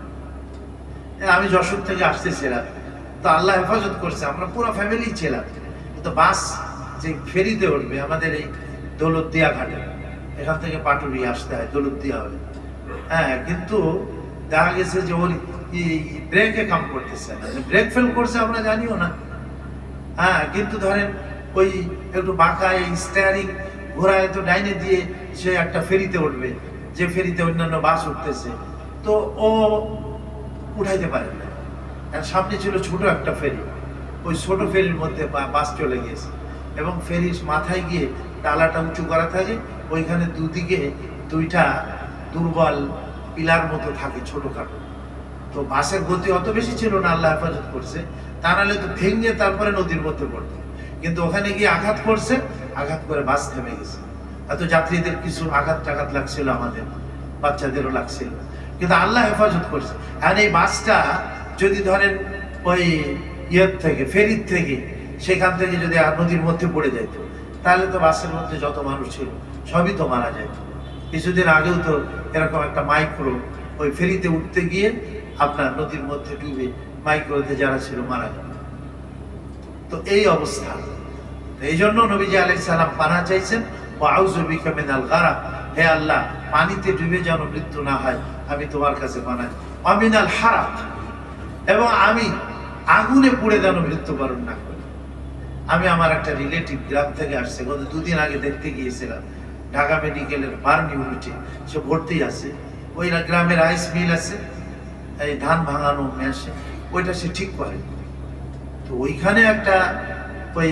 আমি যশোর থেকে আসতেছিলাম, তো আল্লাহ হেফাজত করছে, আমরা পুরো ফ্যামিলি ছিলাম। কিন্তু বাস যে ফেরিতে উঠবে আমাদের এই দৌলতদিয়া ঘাটে, এখান থেকে পাটুরিয়া আসতে হয়, দৌলতদিয়া হবে। হ্যাঁ, কিন্তু দেখা গেছে যে ওর ব্রেকে কাম করতেছে না, ব্রেক ফেল করছে আমরা জানিও না। হ্যাঁ, কিন্তু ধরেন ওই একটু বাঁকা এই স্টিয়ারিং ঘোরায় তো ডাইনে দিয়ে সে একটা ফেরিতে উঠবে, যে ফেরিতে অন্যান্য বাস উঠতেছে, তো ও উঠাইতে পারে না। আর সামনে ছিল ছোট একটা ফেরি, ওই ছোট ফেরির মধ্যে বাস চলে গিয়েছে, এবং ফেরির মাথায় গিয়ে ডালাটা উঁচু করা থাকে, ওইখানে দুদিকে দুইটা দুর্বল পিলার মতো থাকে ছোটখাটো। তো বাসের গতি অত বেশি ছিল না, আল্লাহ হেফাজত করছে, তা নাহলে তো ভেঙে তারপরে নদীর মধ্যে পড়তো। কিন্তু ওখানে গিয়ে আঘাত করছে, আঘাত করে বাস থেমে গেছে। এত যাত্রীদের কিছু আঘাত টাঘাত লাগছিল, আমাদের বাচ্চাদেরও লাগছিল, কিন্তু আল্লাহ হেফাজত করছে। আর এই বাসটা যদি ধরেন ওই ইয়ের থেকে, ফেরির থেকে, সেখান থেকে যদি নদীর মধ্যে পড়ে যেত, তাহলে তো বাসের মধ্যে যত মানুষ ছিল সবই তো মারা যেত। কিছুদিন আগেও তো এরকম একটা মাইক্রো ওই ফেরিতে উঠতে গিয়ে আপনার নদীর মধ্যে ডুবে মাইক্রোতে যারা ছিল মারা গেল। তো এই অবস্থা, এই জন্য নবীজি আলাইহিস সালাম পানাহ চাইছেন, ওয়া আউযু বিকা মিনাল গারাক, হে আল্লাহ পানিতে ডুবে যেন মৃত্যু না হয়, আমি তোমার কাছে পানাহ। ওয়া মিনাল হারাক, এবং আমি আগুনে পুড়ে যেন মৃত্যুবরণ না করি। আমি আমার একটা রিলেটিভ গ্রাম থেকে আসছে, গত 2 দিন আগে দেখতে গিয়েছিলাম, ঢাকা মেডিকেলের বার্ন ইউনিটে, সে ভর্তি আছে। ওই গ্রামের রাইস মিল আছে, এই ধান ভাঙানো মেশিন, ওইটা সে ঠিক করে। তো ওইখানে একটা ওই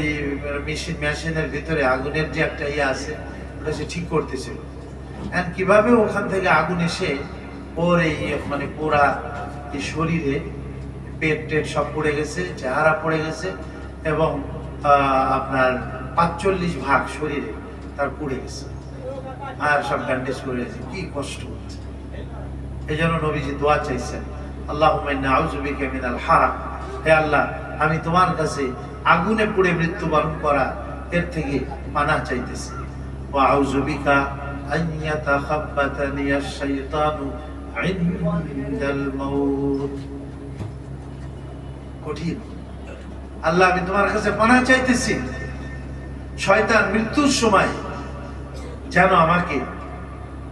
মেশিনের ভিতরে আগুনের যে একটা ইয়ে আছে, ওটা সে ঠিক করতেছিল। এন্ড কিভাবে ওখান থেকে আগুন এসে ওর এই মানে পোড়া এই শরীরে পেট টেট সব পড়ে গেছে, চেহারা পড়ে গেছে, এবং আপনার 45 ভাগ শরীরে তার পুড়ে গেছে, আর সব ব্যান্ডেজ করে গেছে। কি কষ্ট হচ্ছে। এই জন্য নবীজি দোয়া চাইছেন, আল্লাহুম্মা ইন্নী আউযু বিকা মিনাল হারাক, হে আল্লাহ আমি তোমার কাছে আগুনে পুড়ে মৃত্যুবরণ করা এর থেকে পানাহ চাইতেছি। ওয়া আউযু বিকা আন ইয়াতাখাব্বাতানি আশ-শাইতানু ইনদাল মাউত। কঠিন। আল্লাহ আমি তোমার কাছে পানাহ চাইতেছি শয়তান মৃত্যুর সময় যেন আমাকে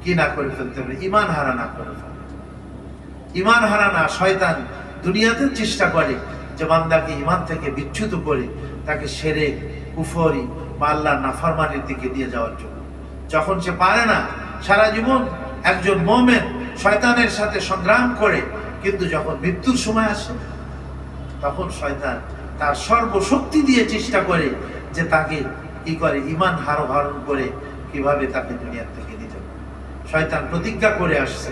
কি না করে ফেলতে পারে, ঈমান হারা না করে ফেলে। ঈমান হারা না, শয়তান দুনিয়াতে চেষ্টা করে যে বান্দাকে ঈমান থেকে বিচ্যুত করে তাকে শিরক, কুফরি বা আল্লাহর নাফরমানির দিকে নিয়ে যাওয়ার জন্য। যখন সে পারে না, সারা জীবন একজন মুমিন শয়তানের সাথে সংগ্রাম করে, কিন্তু যখন মৃত্যুর সময় আসে তখন শয়তান তার সর্বশক্তি দিয়ে চেষ্টা করে যে তাকে কি করে, ঈমান হরণ করে কিভাবে তাকে দুনিয়া থেকে নিতে পারে। শয়তান প্রতিজ্ঞা করে আসছে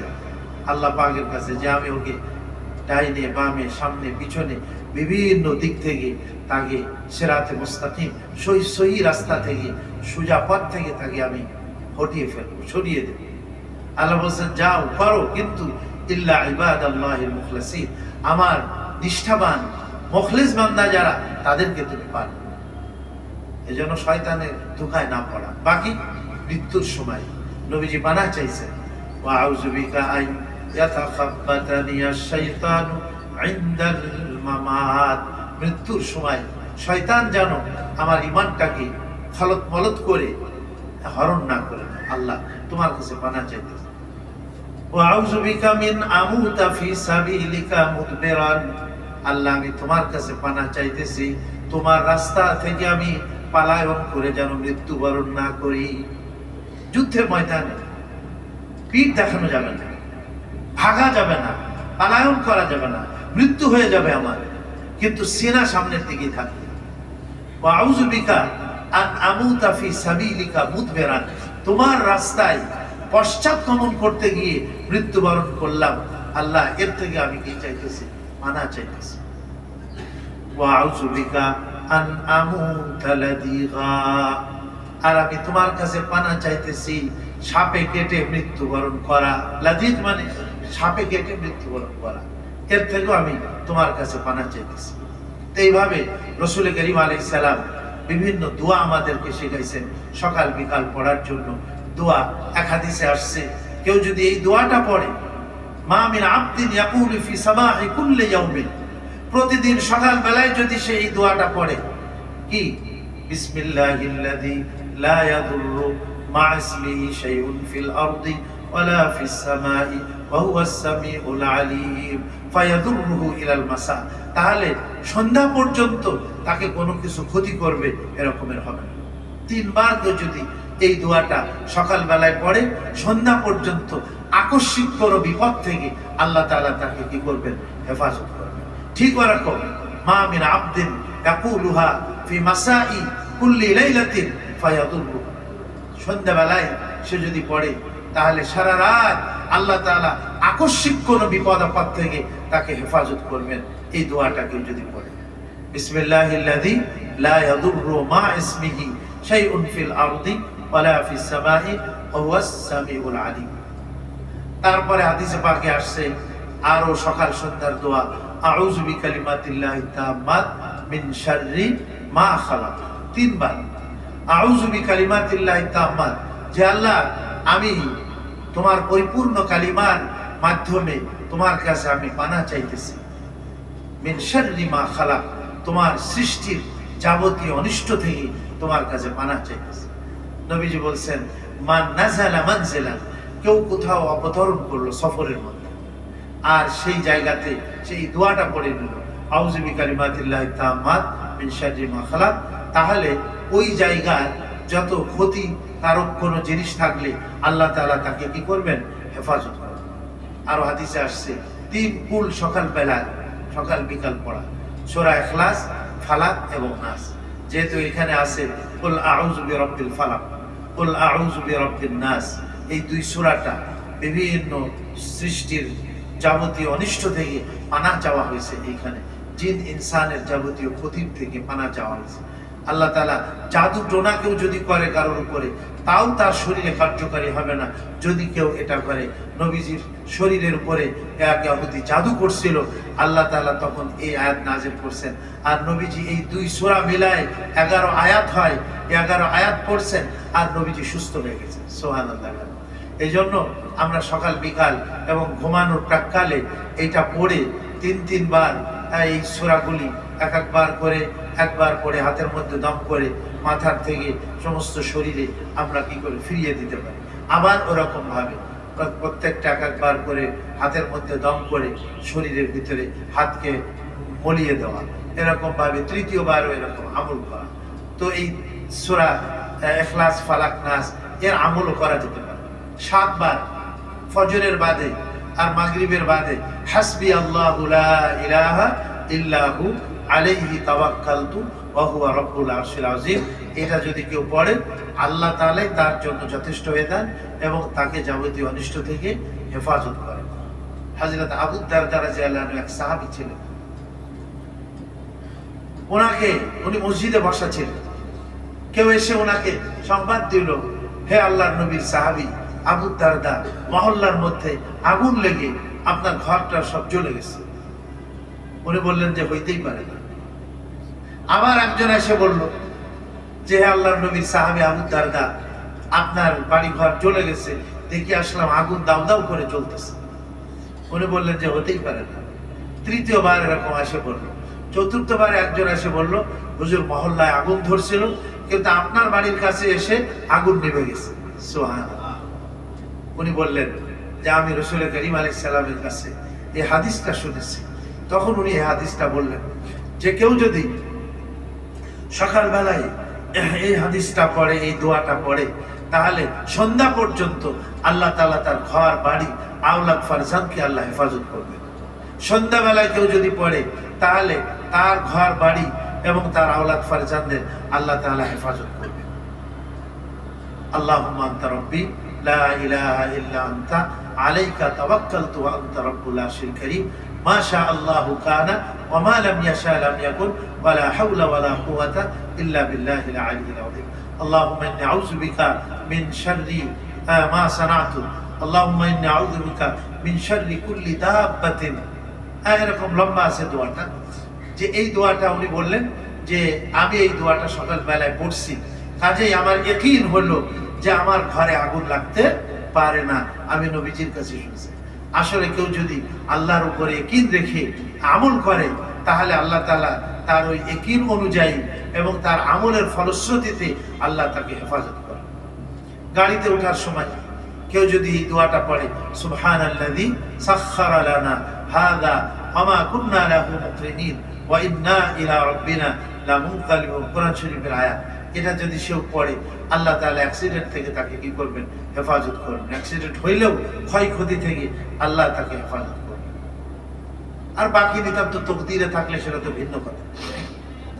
আল্লাহ পাকের কাছে যে আমি ওকে ডাইনে বামে সামনে পিছনে বিভিন্ন দিক থেকে তাকে সিরাতে মুস্তাকিম সহি রাস্তা থেকে সোজা পথ থেকে তাকে আমি হটিয়ে ফেলবো, সরিয়ে দেব। আল্লাহ বলছেন যাও করো, কিন্তু ইল্লা ইবাদাল্লাহিল মুখলাসিন, আমার নিষ্ঠাবান মুখলিস বান্দা যারা, তাদেরকে তুমি পারবে। এজন্য শয়তানের ধোঁকায় না পড়া। বাকি মৃত্যুর সময় নবীজি পানাহ চাইছেন, ওয়া আউযু বিকা আন ইয়াতাখাব্বাতানি আশ-শাইতানু ইনদাল মামাত, মৃত্যুর সময় শয়তান যেন আমার ঈমানটাকে খলত মলত করে হরণ না করে। আল্লাহ তোমার কাছে পানাহ চাইতেছি। ওয়া আউযু বিকা মিন আমুতা ফি সাবিলিকা মুদবিরান, আল্লাহ আমি তোমার কাছে পানাহ চাইতেছি তোমার রাস্তা থেকে আমি পালায়ন করে যেন মৃত্যুবরণ না করি। যুদ্ধের ময়দানে পিঠ দেখানো যাবে না, ভাগা যাবে না, পালায়ন করা যাবে না, মৃত্যু হয়ে যাবে আমার, কিন্তু সিনা সামনের দিকে থাকবে। ওয়া আউযু বিকা আন আমুতা ফি সাবিলিকা মুদবিরান, তোমার রাস্তায় পশ্চাৎগমন করতে গিয়ে মৃত্যুবরণ করলাম। আল্লাহ এর থেকে আমি কি চাইতেছি, পানাহ চাইতেছি। ওয়া আউযু বিকা আন আমুতা লাদিগা, আর আমি তোমার কাছে পানাহ চাইতেছি সাপে কেটে মৃত্যুবরণ করা। লাদিগ মানে সাপে কেটে মৃত্যুবরণ করা, এর থেকেও আমি তোমার কাছে পানাহ চাইতেছি। তো এইভাবে রাসূল করিম আলাইহিস সালাম বিভিন্ন দোয়া আমাদেরকে শিখাইছেন সকাল বিকাল পড়ার জন্য। দোয়া এক হাদিসে আসছে, কেউ যদি এই দোয়াটা পড়ে, মা মিন আবদিন ইয়াকুলু ফি সাবাহি কুল্লি ইয়াউমিন, প্রতিদিন সকাল বেলায় যদি সে এই দোয়াটা পড়ে, কি বিসমিল্লাহিল্লাযী লা ইয়াদুররু মা ইসমিহি শাইউন ফিল আরদি ওয়ালা ফিস সামাই ওয়া হুয়াস সামিউল আলীম ফায়াদুররুহু ইলাল মাসা, তাহলে সন্ধ্যা পর্যন্ত তাকে কোনো কিছু ক্ষতি করবে এরকমের হবে না। তিনবার কেউ যদি এই দোয়াটা সকাল বেলায় পড়ে, সন্ধ্যা পর্যন্ত আকস্মিক কোনো বিপদ থেকে আল্লাহ তাআলা তাকে কি করবেন, হেফাজত করবেন। ঠিক ওরকম মা মিন আবদিন ইয়াকুলুহা ফি মাসাই কুল্লি লাইলাতিন ফায়াদুররু, সন্ধ্যা বেলায় সে যদি পড়ে তাহলে সারা রাত আল্লাহ তাআলা আকস্মিক কোনো বিপদ আপদ থেকে তাকে হেফাজত করবেন। এই দোয়াটা কেউ যদি পড়ে, বিসমিল্লাহিল্লাযী লা ইয়াদুররু মা ইসমিহি শাইউন ফিল আরদি ওয়ালা ফিস সামাই ওয়া হুয়াস সামিউল আলীম। তারপরে হাদিসে পাকে আসছে আরো সকাল সন্ধ্যার দোয়া, আউযু বিকালিমাতিল্লাহি তাম্মাত মিন শাররি মা খালাক, তিনবার আউযু বিকালিমাতিল্লাহি তাম্মাত, যে আল্লাহ আমি তোমার পরিপূর্ণ কালিমার মাধ্যমে তোমার কাছে আমি পানাহ চাইতেছি, মিন শাররি মা খালাক, তোমার সৃষ্টির যাবতীয় অনিষ্ট থেকে তোমার কাছে পানাহ চাইতেছি। নবীজি বলছেন মান নাযালা মানজিলান, কেউ কোথাও অবতরণ করলো সফরের মধ্যে, আর সেই জায়গাতে সেই দোয়াটা পড়ে নিল, আউযু বিকালিমাতিল্লাহি তাম্মাত মিন শাররি মা খালাক, তাহলে ওই জায়গার যত ক্ষতি কারক কোনো জিনিস থাকলে আল্লাহ তাআলা তাকে কি করবেন, হেফাজত করবেন। আরো হাদিসে আসছে 3 কুল সকাল বেলায় সকাল বিকাল পড়া, সূরা ইখলাস, ফালাক এবং নাস। যেহেতু এখানে আছে কুল আউযু বিরাব্বিল ফালাক, কুল আউযু বিরাব্বিন নাস, এই দুই সূরাটা বিভিন্ন সৃষ্টির যাবতীয় অনিষ্ট থেকে পানাহ চাওয়া হয়েছে। এইখানে জিন ইনসানের যাবতীয় ক্ষতির থেকে পানাহ চাওয়া হয়েছে। আল্লাহ তাআলা জাদু টোনা কেউ যদি করে কারোর উপরে, তাও তার শরীরে কার্যকারী হবে না। যদি কেউ এটা করে, নবীজির শরীরের উপরে এক ইহুদি জাদু করছিল, আল্লাহ তাআলা তখন এই আয়াত নাযিল করছেন, আর নবীজি এই দুই সূরা মিলায় 11 আয়াত হয়, 11 আয়াত পড়ছেন, আর নবীজি সুস্থ হয়ে গেছেন। সুবহানাল্লাহ। এই জন্য আমরা সকাল বিকাল এবং ঘুমানোর প্রাক্কালে এটা পড়ে 3 বার এই সূরাগুলি একবার করে একবার পড়ে হাতের মধ্যে দম করে মাথার থেকে সমস্ত শরীরে আমরা কি করে ফিরিয়ে দিতে পারি। আবার ওরকম ভাবে প্রত্যেকটা একবার করে হাতের মধ্যে দম করে শরীরের ভিতরে হাতকে মলিয়ে দেওয়া, এরকম ভাবে তৃতীয়বারও এরকম আমল করা। তো এই সূরা ইখলাস, ফালাক, নাস এর আমলও করা যেতে পারে। 7 বার ফজরের বাদে আর মাগরিবের বাদে হাসবি আল্লাহু লা ইলাহা ইল্লাহু আলাইহি তাওয়াক্কালতু ওয়া হুয়া রাব্বুল আরশিল আযীম, এটা যদি কেউ পড়ে আল্লাহ তাআলাই তার জন্য যথেষ্ট হয়ে যান এবং তাকে যাবতীয় অনিষ্ট থেকে হেফাজত করেন। হযরত আবু দারদা রাদিয়াল্লাহু আনহু এক সাহাবী ছিলেন, উনি মসজিদে বসা ছিলেন। কেউ এসে ওনাকে সংবাদ দিল, হে আল্লাহর নবীর সাহাবী আবু দারদা, মহল্লার মধ্যে আগুন লেগে আপনার ঘরটা সব জ্বলে গেছে। উনি বললেন যে হইতেই পারে না। আবার একজন এসে বলল যে হে আল্লাহর নবীর সাহাবী আবু দারদা, আপনার বাড়ি ঘর জ্বলে গেছে, দেখি আসলাম আগুন দাউ দাউ করে জ্বলতেছে। উনি বললেন যে হতেই পারে না। তৃতীয়বার এরকম এসে বলল। চতুর্থবার একজন এসে বলল, হুজুর মহল্লায় আগুন ধরছিল, কিন্তু আপনার বাড়ির কাছে এসে আগুন নিভে গেছে। সুবহানাল্লাহ। উনি বললেন যে আমি রাসূল করিম আলাইহিস সালামের কাছে এই হাদিসটা শুনেছি। তখন উনি এই হাদিসটা বললেন যে কেউ যদি সকালবেলায় এই হাদিসটা পড়ে, এই দোয়াটা পড়ে, তাহলে সন্ধ্যা পর্যন্ত আল্লাহ তাআলা তার ঘর বাড়ি আওলাদ ফারজানকে আল্লাহ হেফাজত করবে। সন্ধ্যাবেলায় কেউ যদি পড়ে তাহলে তার ঘর বাড়ি এবং তার আওলাদ ফারজানদের আল্লাহ তাআলা হেফাজত করবে। আল্লাহুম্মা আনতা রাব্বি লা ইলাহা ইল্লা আনতা আলাইকা তাওয়াক্কালতু ওয়া আনতা রাব্বুল আরশিল কারীম মা শা আল্লাহু কানা ওয়া মা লাম ইয়াশা লাম ইয়াকুন ওয়া লা হাওলা ওয়া লা কুওয়াতা ইল্লা বিল্লাহিল আলিয়্যিল আযীম। আল্লাহুম্মা ইন্নী আউযু বিকা মিন শাররি মা সানাতু, আল্লাহুম্মা ইন্নী আউযু বিকা মিন শাররি কুল্লি দাব্বাতিন। এরকম লম্বা আছে দোয়াটা। যে এই দোয়াটা উনি বললেন যে আমি এই দোয়াটা সকালবেলায় পড়ছি, কাজেই আমার ইয়াকিন হলো যে আমার ঘরে আগুন লাগতে পারে না। আমি নবীজির কাছে শুনছি। আসলে কেউ যদি আল্লাহর উপরে ইয়াকিন রেখে আমল করে তাহলে আল্লাহ তাআলা তার ওই ইয়াকিন অনুযায়ী এবং তার আমলের ফলশ্রুতিতে আল্লাহ তাকে হেফাজত করে। গাড়িতে ওঠার সময় কেউ যদি এই দোয়াটা পড়ে, সুবহানাল্লাযী সাখখারা লানা হাযা ওয়া মা কুন্না লাহু মুকরিনিন ওয়া ইন্না ইলা রাব্বিনা লামুনকালিবুন, কোরআন শরীফের আয়াত, এটা যদি সে পড়ে আল্লাহ তাআলা অ্যাক্সিডেন্ট থেকে তাকে কি করবেন? হেফাজত করবেন। অ্যাক্সিডেন্ট হইলেও ক্ষয়ক্ষতি থেকে আল্লাহ তাকে হেফাজত করবেন। আর বাকি নিতান্ত তকদিরে থাকলে সেটা তো ভিন্ন কথা।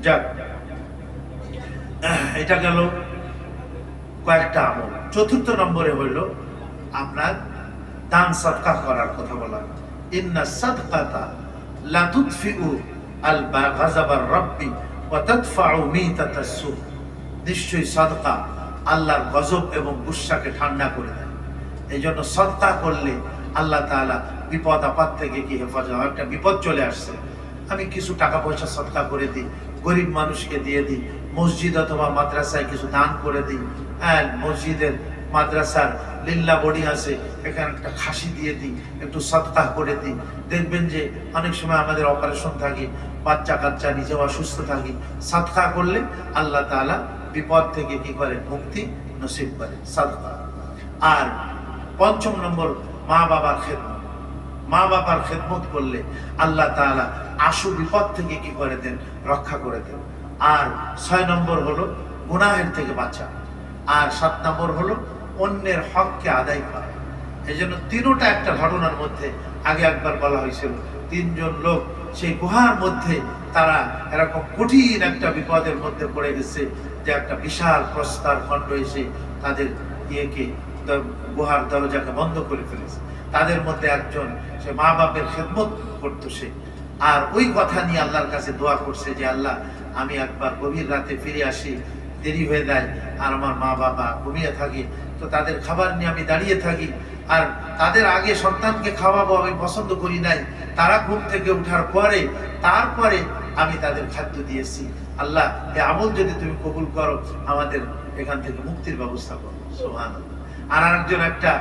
যাক, এটা গেল কয়েকটা আমল। চতুর্থ নম্বরে হইল আপনার দান সদকা করার কথা বলা। ইন্না সাদকাতা লা তুদফিউ আল গাযাবার রাব্বি ওয়া তাদফাউ মিতাতাস সু, নিশ্চয়ই সাদকা আল্লাহর গজব এবং গুসাকে ঠান্ডা করে দেয়। এই জন্য সাদকা করলে আল্লাহ তাআলা বিপদ আপদ থেকে কি হেফাজত। একটা বিপদ চলে আসছে, আমি কিছু টাকা পয়সা সাদকা করে দিই, গরিব মানুষকে দিয়ে দিই, মসজিদ অথবা মাদ্রাসায় কিছু দান করে দিই, হ্যাঁ মসজিদের মাদ্রাসার লিল্লা বডি আছে, এখানে একটা খাসি দিয়ে দিই, একটু সাদকা করে দিই। দেখবেন যে অনেক সময় আমাদের অপারেশন থাকে, বাচ্চা কাচ্চা, নিজেও অসুস্থ থাকি, সাদকা করলে আল্লাহ তাআলা বিপদ থেকে কি করে? মুক্তি নসিব করে সাদকা। আর পঞ্চম নম্বর মা বাবার খেদমত। মা বাবার খেদমত করলে আল্লাহ তাআলা আশু বিপদ থেকে কি করে দেন? রক্ষা করে দেন। আর 6 নম্বর হলো গুনাহের থেকে বাঁচা। আর 7 নম্বর হলো অন্যের হককে আদায় করা। এই জন্য তিনোটা একটা ঘটনার মধ্যে আগে একবার বলা হয়েছিল, 3 জন লোক সেই গুহার মধ্যে তারা এরকম কঠিন একটা বিপদের মধ্যে পড়ে গেছে যে একটা বিশাল প্রস্তর খণ্ড এসে তাদের গুহার দরজাকে বন্ধ করে ফেলেছে। তাদের মধ্যে একজন, সে মা বাপের খেদমত করতো সে, আর ওই কথা নিয়ে আল্লাহর কাছে দোয়া করছে যে আল্লাহ, আমি একবার গভীর রাতে ফিরে আসি, দেরি হয়ে যায় আর আমার মা বাবা ঘুমিয়ে থাকে, তো তাদের খাবার নিয়ে আমি দাঁড়িয়ে থাকি, আর তাদের আগে সন্তানকে খাওয়াবো আমি পছন্দ করি নাই, তারা ঘুম থেকে ওঠার পরে তারপরে আমি তাদের খাদ্য দিয়েছি। আল্লাহ, এই আমল যদি তুমি কবুল করো, আমাদের এখান থেকে মুক্তির ব্যবস্থা করো। সুবহানাল্লাহ। আর একজন একটা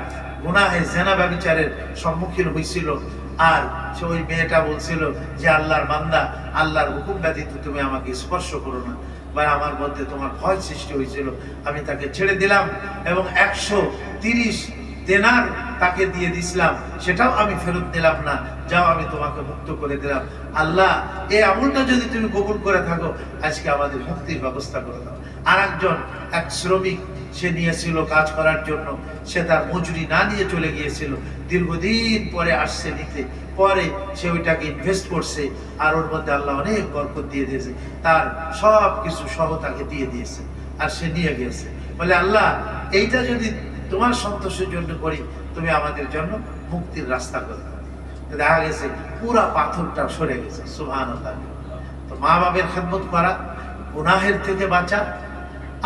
গুনাহে জেনা ব্যভিচারের সম্মুখীন হয়েছিল, আর সে ওই মেয়েটা বলছিল যে আল্লাহর বান্দা, আল্লাহর হুকুম ব্যতীত তুমি আমাকে স্পর্শ করো না, বা আমার মধ্যে তোমার ভয় সৃষ্টি হয়েছিল, আমি তাকে ছেড়ে দিলাম এবং 130 দেনার তাকে দিয়ে দিছিলাম, সেটাও আমি ফেরত দিলাম না, যাও আমি তোমাকে মুক্ত করে দিলাম। আল্লাহ, এই আমলটা যদি তুমি কবুল করে থাকো, আজকে আমাদের মুক্তির ব্যবস্থা করে দাও। আর এক শ্রমিক সে নিয়েছিল কাজ করার জন্য, সে তার মজুরি না নিয়ে চলে গিয়েছিল, দীর্ঘদিন পরে আসছে নিতে, পরে সে ওইটাকে ইনভেস্ট করছে, আর ওর মধ্যে আল্লাহ অনেক বরকত দিয়ে দিয়েছে, তার সব কিছু সহ তাকে দিয়ে দিয়েছে, আর সে নিয়ে গিয়েছে। বলে আল্লাহ, এইটা যদি তোমার সন্তোষের জন্য করি, তুমি আমাদের জন্য মুক্তির রাস্তা করে দাও। দেখা গেছে পুরা পাথরটা সরে গেছে। সুবহানাল্লাহ। তো মা বাবার খেদমত করা, গুনাহের থেকে বাঁচা,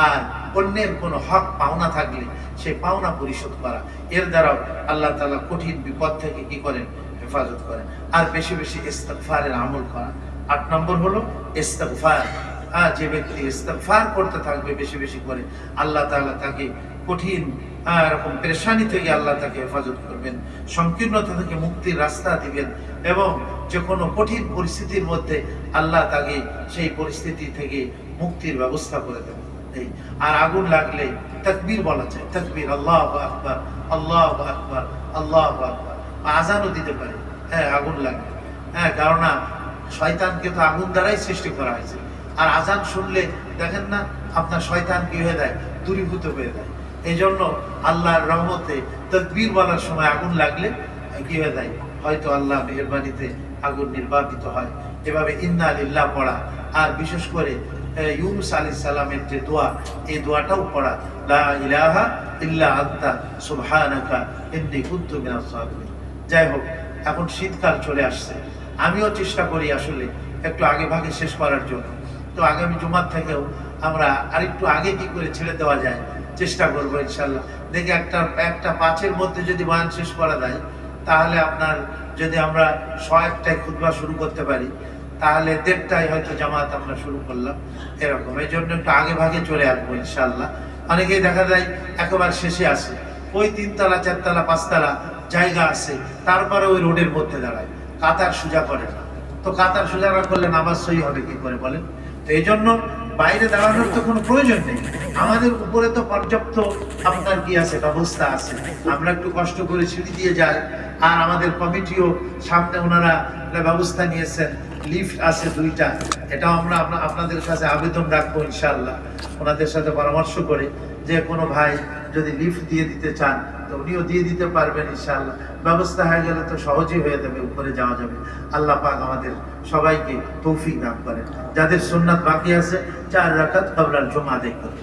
আর অন্যের কোনো হক পাওনা থাকলে সেই পাওনা পরিশোধ করা, এর দ্বারাও আল্লাহ তাআলা কঠিন বিপদ থেকে কি করেন? হেফাজত করেন। আর বেশি বেশি ইস্তিগফারের আমল করা। 8 নম্বর হলো ইস্তিগফার। যে ব্যক্তি ইস্তিগফার করতে থাকবে বেশি বেশি করে, আল্লাহ তাআলা তাকে কঠিন এরকম পেরেশানি থেকে আল্লাহ তাকে হেফাজত করবেন, সংকীর্ণতা থেকে মুক্তির রাস্তা দিবেন, এবং যে কোনো কঠিন পরিস্থিতির মধ্যে আল্লাহ তাকে সেই পরিস্থিতি থেকে মুক্তির ব্যবস্থা করে দেবেন। আর আগুন লাগলে তাকবীর বলা যায়, তাকবীর, আল্লাহু আকবার, আল্লাহু আকবার, আল্লাহু আকবার। আযানও দিতে পারে আগুন লাগলে। কারণ শয়তানকে তো আগুন দ্বারাই সৃষ্টি করা হয়েছে। আর আযান শুনলে দেখেন না, আপনার শয়তান কি হয়ে যায়? দূরীভূত হয়ে যায়। এই জন্য আল্লাহর রহমতে তাকবীর বলার সময় আগুন লাগলে কি হয়ে যায়? হয়তো আল্লাহ মেহেরবানিতে আগুন নির্বাপিত হয়। এভাবে ইন্না লিল্লাহ পড়া, আর বিশেষ করে ইউনূস আলাইহিস সালামের যে দোয়া, এই দোয়াটাও পড়া, লা ইলাহা ইল্লা আনতা সুবহানাকা ইন্নী কুনতু মিনাজ জালিমিন। যাই হোক, এখন শীতকাল চলে আসছে, আমিও চেষ্টা করি আসলে একটু আগে ভাগে শেষ করার জন্য। তো আগামী জুমার থেকেও আমরা আরেকটু আগে কি করে ছেড়ে দেওয়া যায় চেষ্টা করবো ইনশাল্লাহ। দেখি একটা 5-এর মধ্যে যদি বয়ান শেষ করা যায়, তাহলে আপনার যদি আমরা 1:01টায় খুতবা শুরু করতে পারি, তাহলে 1:30টায় হয়তো জামাত আমরা শুরু করলাম, এরকম। এই জন্য একটু আগে ভাগে চলে আসবো ইনশাল্লাহ। অনেকেই দেখা যায় একেবারে শেষে আসে, ওই 3 তলা 4 তলা 5 তলা জায়গা আছে, তারপরে ওই রোডের মধ্যে দাঁড়ায়, কাতার সোজা করে না। তো কাতার সোজা না করলে নামাজ সহি হবে কি করে বলেন? তো এই জন্য বাইরে দাঁড়ানোর তো কোনো প্রয়োজন নেই, আমাদের উপরে তো পর্যাপ্ত আপনার কি আছে, ব্যবস্থা আছে। আমরা একটু কষ্ট করে সিঁড়ি দিয়ে যাই, আর আমাদের কমিটিও সামনে ওনারা ব্যবস্থা নিয়েছেন, লিফট আছে 2টা। এটাও আমরা আপনাদের কাছে আবেদন রাখবো ইনশাআল্লাহ, ওনাদের সাথে পরামর্শ করে, যে কোনো ভাই যদি লিফট দিয়ে দিতে চান তো উনিও দিয়ে দিতে পারবেন ইনশাআল্লাহ। ব্যবস্থা হয়ে গেলে তো সহজেই হয়ে যাবে, উপরে যাওয়া যাবে। আল্লাহ পাক আমাদের সবাইকে তৌফিক দান করেন। যাদের সুন্নাত বাকি আছে 4 রাকাত ক্বাবলাল জুমা আদায় করুন।